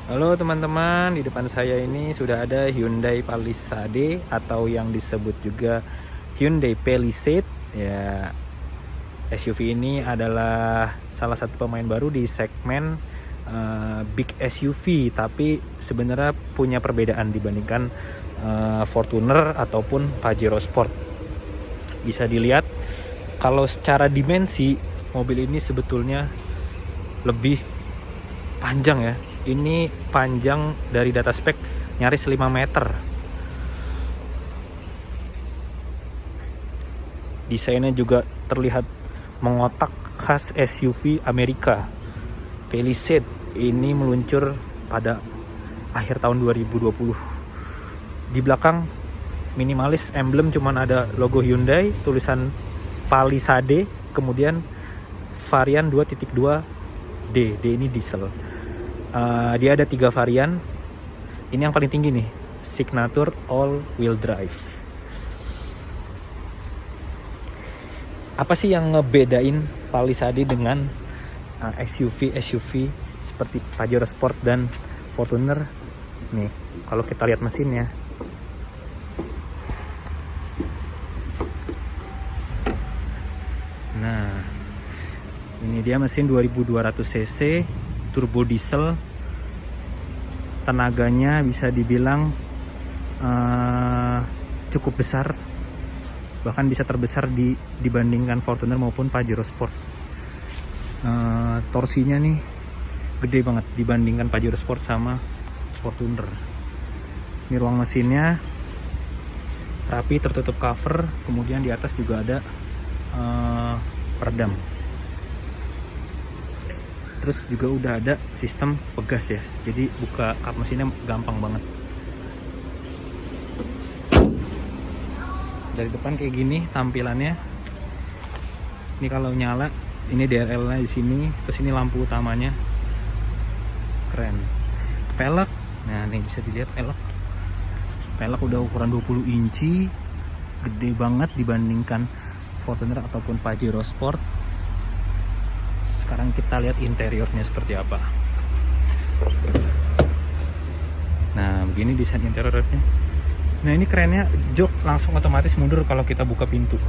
Halo teman-teman, di depan saya ini sudah ada Hyundai Palisade atau yang disebut juga Hyundai Palisade. Ya, SUV ini adalah salah satu pemain baru di segmen big SUV, tapi sebenarnya punya perbedaan dibandingkan Fortuner ataupun Pajero Sport. Bisa dilihat kalau secara dimensi mobil ini sebetulnya lebih panjang ya. Ini panjang dari data spek nyaris 5 meter. Desainnya juga terlihat mengotak khas SUV Amerika. Palisade ini meluncur pada akhir tahun 2020. Di belakang minimalis, emblem cuman ada logo Hyundai, tulisan Palisade, kemudian varian 2.2D. D ini diesel. Dia ada 3 varian. Ini yang paling tinggi nih, Signature All Wheel Drive. Apa sih yang ngebedain Palisade dengan SUV seperti Pajero Sport dan Fortuner? Nih, kalau kita lihat mesinnya. Nah, ini dia mesin 2200 cc turbo diesel. Tenaganya bisa dibilang cukup besar, bahkan bisa terbesar dibandingkan Fortuner maupun Pajero Sport. Torsinya nih gede banget dibandingkan Pajero Sport sama Fortuner. Ini ruang mesinnya rapi, tertutup cover, kemudian di atas juga ada peredam. Terus juga udah ada sistem pegas ya, jadi buka kap mesinnya gampang banget. Dari depan kayak gini tampilannya. Ini kalau nyala, ini DRL-nya di sini, terus ini lampu utamanya. Keren. Pelek, nah ini bisa dilihat pelek udah ukuran 20 inci, gede banget dibandingkan Fortuner ataupun Pajero Sport. Sekarang kita lihat interiornya seperti apa. Nah, begini desain interiornya. Nah, ini kerennya, jok langsung otomatis mundur kalau kita buka pintu.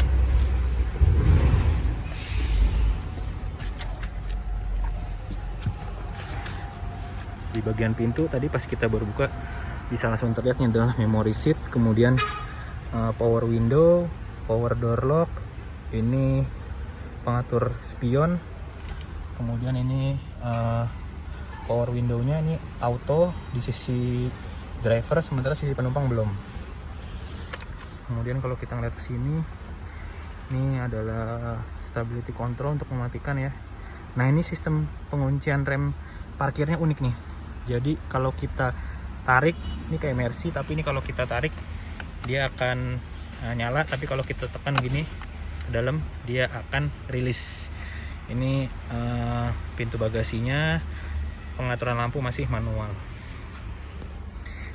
Di bagian pintu tadi pas kita baru buka bisa langsung terlihatnya adalah memory seat, kemudian power window, power door lock, ini pengatur spion, kemudian ini power window-nya ini auto di sisi driver, sementara sisi penumpang belum. Kemudian kalau kita ngeliat ke sini, ini adalah stability control untuk mematikan ya. Nah, ini sistem penguncian rem parkirnya unik nih. Jadi kalau kita tarik, ini kayak Mercy, tapi ini kalau kita tarik dia akan nyala, tapi kalau kita tekan gini ke dalam dia akan rilis. Ini pintu bagasinya, pengaturan lampu masih manual.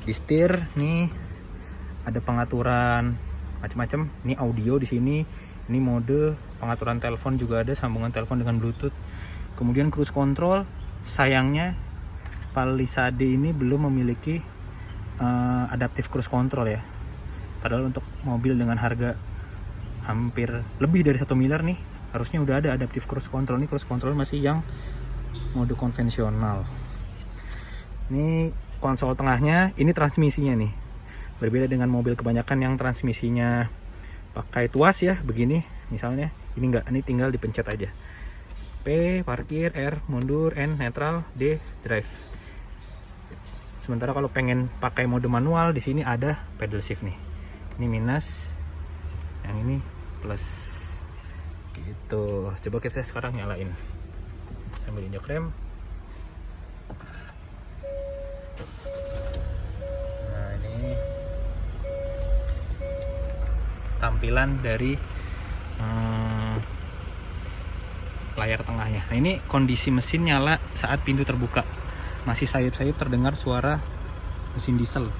Di setir nih ada pengaturan macam-macam. Ini audio di sini, ini mode pengaturan telepon juga ada, sambungan telepon dengan Bluetooth. Kemudian cruise control, sayangnya Palisade ini belum memiliki adaptive cruise control ya. Padahal untuk mobil dengan harga hampir lebih dari 1 miliar nih, harusnya udah ada adaptive cruise control. Ini cruise control masih yang mode konvensional. Ini konsol tengahnya, ini transmisinya nih. Berbeda dengan mobil kebanyakan yang transmisinya pakai tuas ya, begini misalnya. Ini enggak, ini tinggal dipencet aja. P parkir, R mundur, N netral, D drive. Sementara kalau pengen pakai mode manual, di sini ada pedal shift nih. Ini minus, yang ini plus. Gitu. Coba kita sekarang nyalain sambil injak rem. Nah, ini tampilan dari layar tengahnya. Nah, ini kondisi mesin nyala saat pintu terbuka, masih sayup-sayup terdengar suara mesin diesel.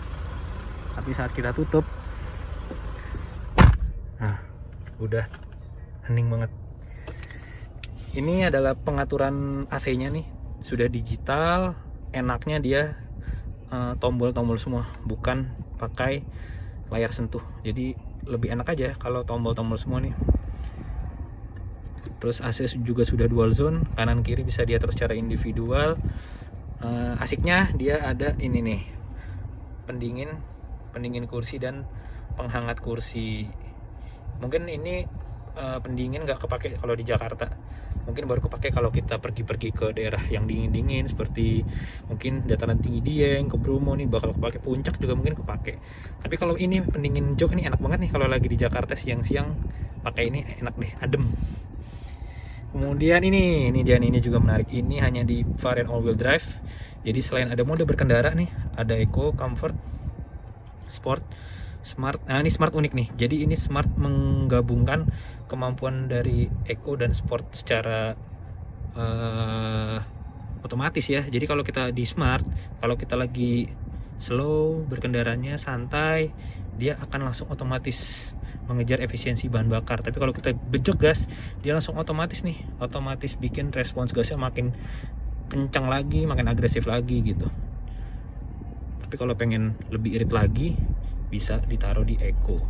Tapi saat kita tutup, nah udah hening banget. Ini adalah pengaturan AC-nya nih, sudah digital. Enaknya dia tombol-tombol semua, bukan pakai layar sentuh. Jadi lebih enak aja kalau tombol-tombol semua nih. Terus AC juga sudah dual zone, kanan kiri bisa diatur secara individual. Asiknya dia ada ini nih, pendingin kursi dan penghangat kursi. Mungkin ini pendingin nggak kepake kalau di Jakarta, mungkin baru kepake kalau kita pergi-pergi ke daerah yang dingin-dingin seperti mungkin dataran tinggi Dieng, ke Bromo nih bakal kepake, Puncak juga mungkin kepake. Tapi kalau ini pendingin jok ini enak banget nih kalau lagi di Jakarta siang-siang pakai ini, enak deh, adem. Kemudian ini dia nih, ini juga menarik. Ini hanya di varian all wheel drive. Jadi selain ada mode berkendara nih, ada Eco, Comfort, Sport, Smart. Nah, ini Smart unik nih. Jadi ini Smart menggabungkan kemampuan dari Eco dan Sport secara otomatis ya. Jadi kalau kita di Smart, kalau kita lagi slow berkendaranya santai, dia akan langsung otomatis mengejar efisiensi bahan bakar. Tapi kalau kita bejek gas, dia langsung otomatis nih, otomatis bikin respons gasnya makin kencang lagi, makin agresif lagi gitu. Tapi kalau pengen lebih irit lagi, bisa ditaruh di Eco.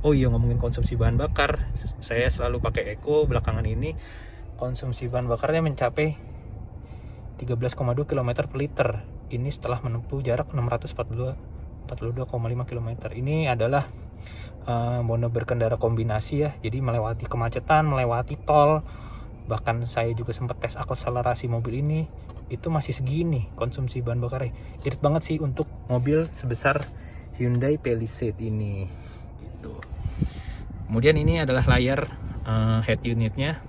Oh iya, ngomongin konsumsi bahan bakar, saya selalu pakai Eco. Belakangan ini konsumsi bahan bakarnya mencapai 13,2 km per liter. Ini setelah menempuh jarak 642,5 km. Ini adalah mode berkendara kombinasi ya, jadi melewati kemacetan, melewati tol. Bahkan saya juga sempat tes akselerasi mobil ini, itu masih segini konsumsi bahan bakarnya. Irit banget sih untuk mobil sebesar Hyundai Palisade ini gitu. Kemudian ini adalah layar head unitnya.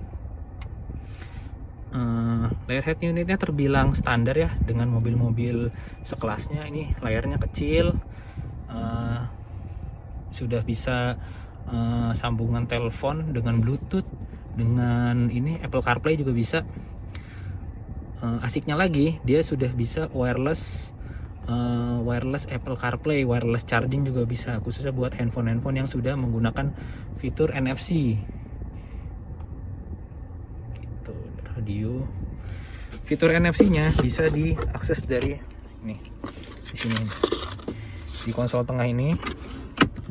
Layar head unitnya terbilang standar ya dengan mobil-mobil sekelasnya. Ini layarnya kecil, sudah bisa sambungan telepon dengan Bluetooth, dengan ini Apple CarPlay juga bisa. Asiknya lagi, dia sudah bisa wireless Apple CarPlay, wireless charging juga bisa, khususnya buat handphone yang sudah menggunakan fitur NFC. Gitu, radio. Fitur NFC-nya bisa diakses dari ini, di sini, di konsol tengah ini.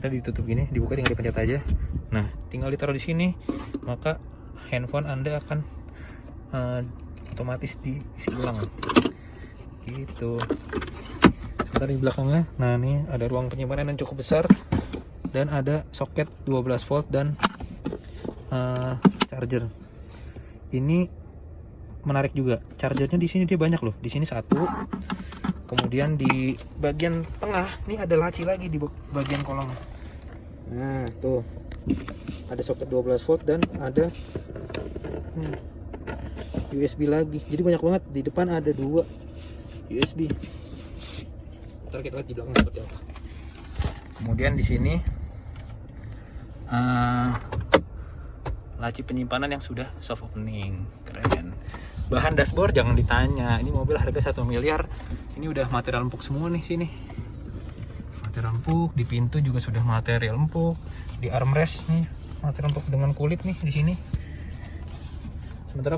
Kita ditutup gini, dibuka tinggal dipencet aja. Nah, tinggal ditaruh di sini, maka handphone Anda akan otomatis diisi ulang. Gitu. Sebentar di belakangnya. Nah, ini ada ruang penyimpanan yang cukup besar dan ada soket 12 volt dan charger. Ini menarik juga. Chargernya di sini dia banyak loh. Di sini satu. Kemudian di bagian tengah nih ada laci lagi di bagian kolong. Nah, tuh. Ada soket 12 volt dan ada USB lagi. Jadi banyak banget. Di depan ada 2 USB. Ntar kita lihat di belakang seperti apa. Kemudian di sini laci penyimpanan yang sudah soft opening. Keren. Bahan dashboard jangan ditanya. Ini mobil harga 1 miliar. Ini udah material empuk semua nih sini. Material empuk, di pintu juga sudah material empuk. Di armrest nih material empuk dengan kulit nih di sini. Sementara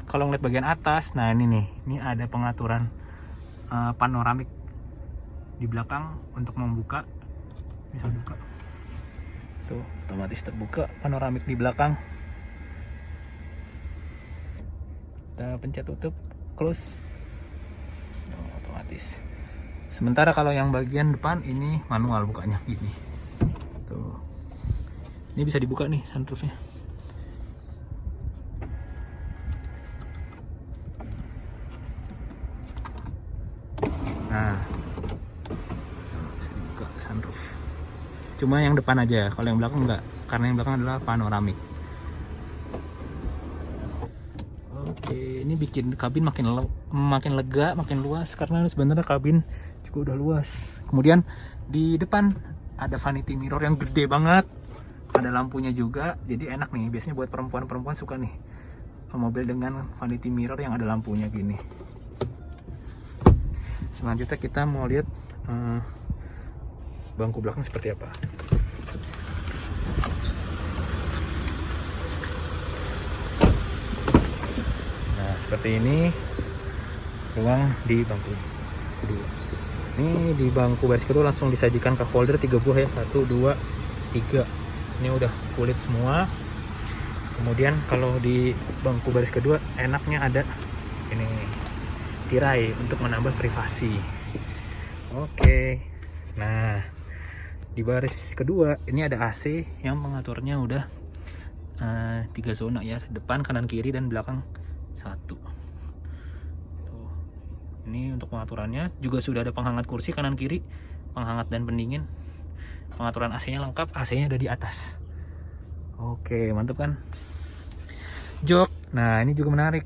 kalau ngeliat bagian atas, nah ini nih, ini ada pengaturan panoramik di belakang untuk membuka. Bisa buka. Tuh, otomatis terbuka panoramik di belakang. Kita pencet tutup, close. Otomatis. Sementara kalau yang bagian depan ini manual bukanya gini. Tuh. Ini bisa dibuka nih sunroofnya. Nah, bisa dibuka sunroof. Cuma yang depan aja, kalau yang belakang enggak, karena yang belakang adalah panoramik. Oke, ini bikin kabin makin lega, makin luas, karena sebenarnya kabin juga udah luas. Kemudian di depan ada vanity mirror yang gede banget, ada lampunya juga, jadi enak nih. Biasanya buat perempuan suka nih mobil dengan vanity mirror yang ada lampunya gini. Selanjutnya kita mau lihat bangku belakang seperti apa. Nah, seperti ini ruang di bangku kedua. Ini di bangku baris kedua langsung disajikan cup holder 3 buah ya, 1, 2, 3. Ini udah kulit semua. Kemudian kalau di bangku baris kedua enaknya ada ini tirai untuk menambah privasi. Oke. Nah, di baris kedua ini ada AC yang pengaturnya udah 3 zona ya, depan, kanan, kiri, dan belakang 1. Tuh. Ini untuk pengaturannya juga sudah ada penghangat kursi kanan kiri, penghangat dan pendingin. Pengaturan AC-nya lengkap, AC-nya ada di atas. Oke, mantap kan? Jok, nah ini juga menarik.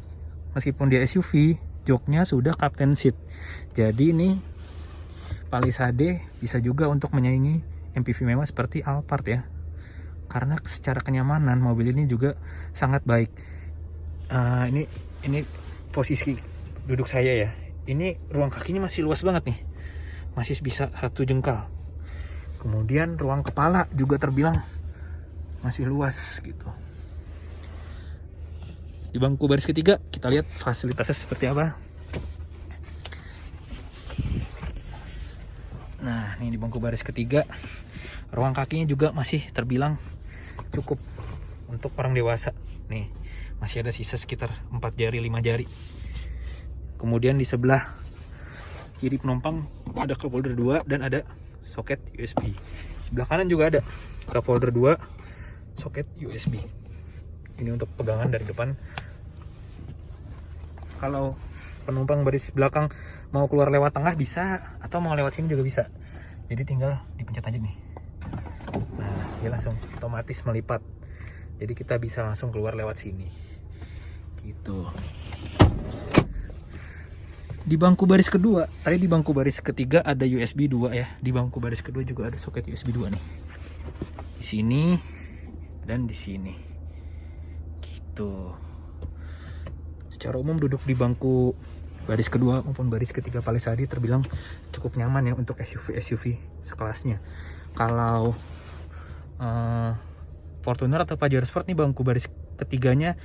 Meskipun dia SUV, joknya sudah captain seat. Jadi ini Palisade bisa juga untuk menyaingi MPV mewah seperti Alphard ya. Karena secara kenyamanan mobil ini juga sangat baik. Ini posisi duduk saya ya. Ini ruang kakinya masih luas banget nih, masih bisa 1 jengkal. Kemudian ruang kepala juga terbilang masih luas gitu. Di bangku baris ketiga kita lihat fasilitasnya seperti apa. Nah, ini di bangku baris ketiga ruang kakinya juga masih terbilang cukup untuk orang dewasa. Nih, masih ada sisa sekitar 4 jari 5 jari. Kemudian di sebelah kiri penumpang ada cup holder 2 dan ada soket USB. Sebelah kanan juga ada cup holder 2, soket USB. Ini untuk pegangan dari depan. Kalau penumpang baris belakang mau keluar lewat tengah bisa, atau mau lewat sini juga bisa. Jadi tinggal dipencet aja nih. Nah, dia langsung otomatis melipat. Jadi kita bisa langsung keluar lewat sini. Gitu. Di bangku baris kedua, tadi di bangku baris ketiga ada USB 2 ya. Di bangku baris kedua juga ada soket USB 2 nih. Di sini dan di sini. Gitu. Secara umum duduk di bangku baris kedua maupun baris ketiga Palisade terbilang cukup nyaman ya untuk SUV sekelasnya. Kalau Fortuner atau Pajero Sport nih bangku baris ketiganya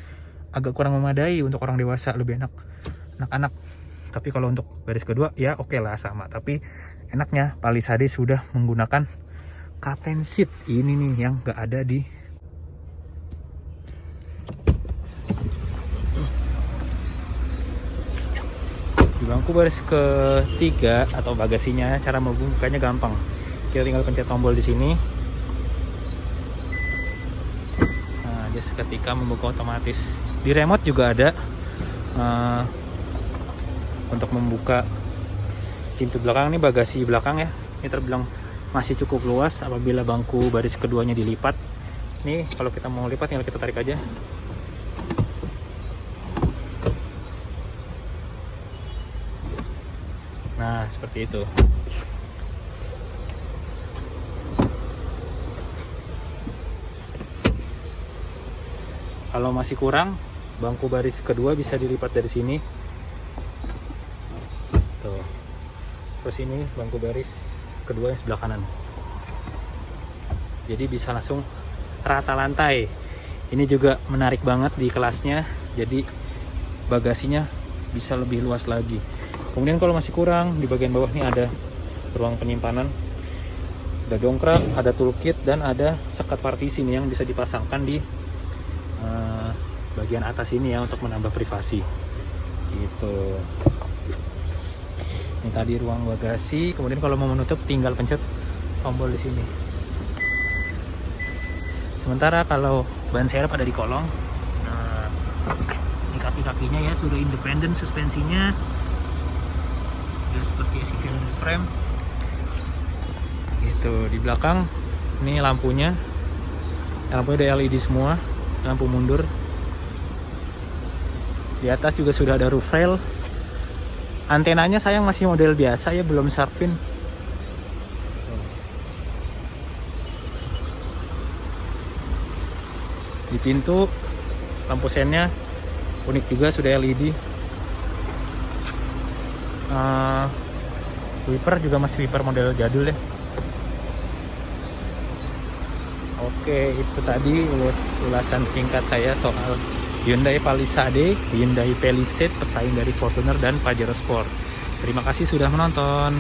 agak kurang memadai untuk orang dewasa, lebih enak anak-anak. Tapi kalau untuk baris kedua ya oke lah sama. Tapi enaknya Palisade sudah menggunakan captain seat. Ini nih yang nggak ada di bangku baris ketiga atau bagasinya. Cara membukanya gampang. Kita tinggal pencet tombol di sini. Nah, dia seketika membuka otomatis. Di remote juga ada untuk membuka pintu belakang. Ini bagasi belakang ya. Ini terbilang masih cukup luas apabila bangku baris keduanya dilipat. Nih kalau kita mau lipat tinggal kita tarik aja. Nah, seperti itu. Kalau masih kurang, bangku baris kedua bisa dilipat dari sini. Tuh. Terus ini bangku baris kedua yang sebelah kanan. Jadi bisa langsung rata lantai. Ini juga menarik banget di kelasnya. Jadi bagasinya bisa lebih luas lagi. Kemudian kalau masih kurang, di bagian bawah ini ada ruang penyimpanan, ada dongkrak, ada toolkit, dan ada sekat partisi nih yang bisa dipasangkan di bagian atas ini ya untuk menambah privasi. Gitu. Ini tadi ruang bagasi. Kemudian kalau mau menutup, tinggal pencet tombol di sini. Sementara kalau ban serep ada di kolong. Nah, ini kaki-kakinya ya sudah independen, suspensinya seperti SUV frame gitu. Di belakang ini lampunya udah LED semua, lampu mundur. Di atas juga sudah ada roof rail. Antenanya sayang masih model biasa ya, belum shark fin. Di pintu lampu sennya unik juga, sudah LED. Wiper juga masih wiper model jadul ya. Oke, itu tadi ulasan singkat saya soal Hyundai Palisade, Hyundai Palisade pesaing dari Fortuner dan Pajero Sport. Terima kasih sudah menonton.